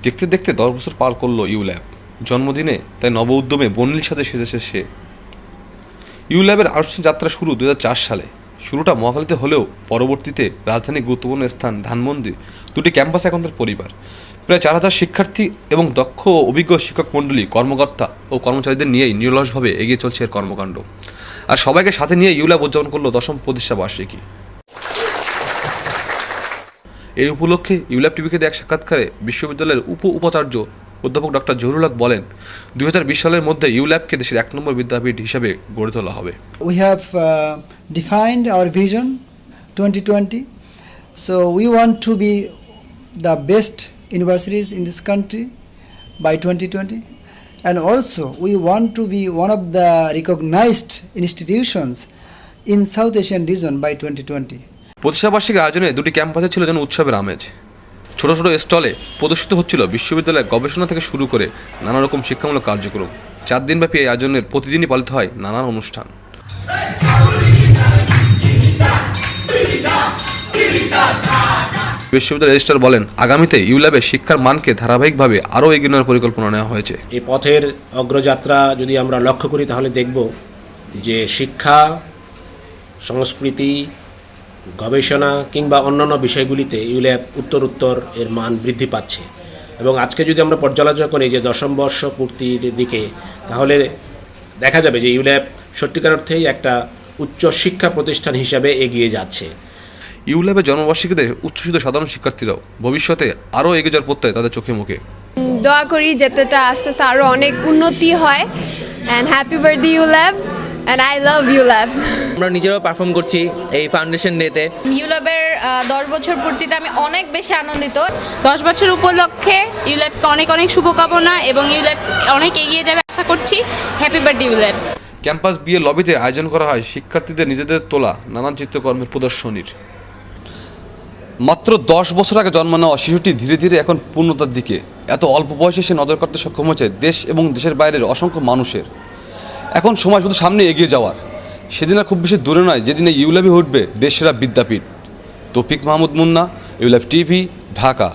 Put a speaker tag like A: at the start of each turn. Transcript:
A: দেখতে দেখতে 10 বছর পার করলো ইউল্যাব। জন্মদিনে তাই নব উদ্যমে বর্ণিল সাথে সেজেছে সে। ইউল্যাবের আনুষ্ঠানিক যাত্রা শুরু 2004 সালে। শুরুটা মহাখালীতে হলেও পরবর্তীতে রাজধানীর গুরুত্বপূর্ণ স্থান ধানমন্ডি দুটি ক্যাম্পাস এখন তার পরিবার। প্রায় 4000 শিক্ষার্থী এবং দক্ষ ও অভিজ্ঞ শিক্ষক মণ্ডলী, কর্মকর্তা ও কর্মচারীদের নিয়েই নিরলসভাবে এগিয়ে চলছে এর কর্মকাণ্ড। আর সবাইকে সাথে নিয়ে ইউল্যাব উদযাপন করলো 10ম প্রতিষ্ঠা বার্ষিকী। এই উপলক্ষে ইউল্যাব টিভিকে দেয়া এক সাক্ষাৎকারে বিশ্ববিদ্যালয়ের উপাচার্য অধ্যাপক ডক্টর জহুরুল হক বলেন, 2020 সালের মধ্যে ইউল্যাবকে দেশের 1 নম্বর বিদ্যাপীঠ হিসেবে গড়ে তোলা হবে।
B: We have defined our vision 2020. So we want to be the best universities in this country by 2020. And also we want to be one of the recognized institutions in South Asian region by 2020.
A: প্রতিষ্ঠাবার্ষিকীর আয়োজনে দুটি ক্যাম্পাসে ছিল যেন উৎসবের আমেজ। ছোট ছোট স্টলে প্রদর্শিত হচ্ছিল বিশ্ববিদ্যালয়ের গবেষণা থেকে শুরু করে নানা রকম শিক্ষামূলক কার্যক্রম। 4 দিনব্যাপী এই আয়োজনের প্রতিদিনই পালিত হয় নানান অনুষ্ঠান। বিশ্ববিদ্যালয়ের রেজিস্ট্রার বলেন, আগামীতে ইউল্যাবে শিক্ষার মানকে ধারাবাহিকভাবে আরও এগিয়ে নেওয়ার পরিকল্পনা নেওয়া হয়েছে।
C: এই পথের অগ্রযাত্রা যদি আমরা লক্ষ্য করি তাহলে দেখব যে শিক্ষা, সংস্কৃতি, গবেষণা কিংবা অন্যান্য বিষয়গুলিতে ইউল্যাব উত্তরোত্তর এর মান বৃদ্ধি পাচ্ছে। এবং আজকে যদি আমরা পর্যালোচনা করি যে 10ম বর্ষ পূর্তির দিকে, তাহলে দেখা যাবে যে ইউল্যাব সত্যিকার অর্থেই একটা উচ্চ শিক্ষা প্রতিষ্ঠান হিসাবে এগিয়ে যাচ্ছে।
A: ইউল্যাবের জন্মবার্ষিকীতে উচ্ছ্বসিত সাধারণ শিক্ষার্থীরাও ভবিষ্যতে আরও এগিয়ে যাওয়ার প্রত্যয় তাদের চোখে মুখে।
D: দোয়া করি যাতেটা আস্তে আস্তে আরও অনেক উন্নতি হয়। And happy birthday ULAB, and I love ULAB.
E: আমরা নিজেরাও পারফর্ম করছি এই ফাউন্ডেশন ডেতে।
F: ইউল্যাবের 10 বছর পূর্তিতে আমি অনেক বেশি আনন্দিত। 10 বছর উপলক্ষে ইউল্যাবকে অনেক অনেক শুভকামনা এবং ইউল্যাব অনেক এগিয়ে যাবে আশা করছি। Happy birthday ULAB.
A: ক্যাম্পাস বিয়ে লবিতে আয়োজন করা হয় শিক্ষার্থীদের নিজেদের তোলা নানান চিত্রকর্মের প্রদর্শনীর। মাত্র 10 বছর আগে জন্ম নেওয়া শিশুটি ধীরে ধীরে এখন পূর্ণতার দিকে। এত অল্প বয়সে সে নজর কাটতে সক্ষম হয়েছে দেশ এবং দেশের বাইরের অসংখ্য মানুষের। এখন সময় শুধু সামনে এগিয়ে যাওয়ার। সেদিন আর খুব বেশি দূরে নয় যেদিনে ইউল্যাবে উঠবে দেশসেরা বিদ্যাপীঠ। তৌফিক মাহমুদ মুন্না, ইউল্যাব টিভি, ঢাকা।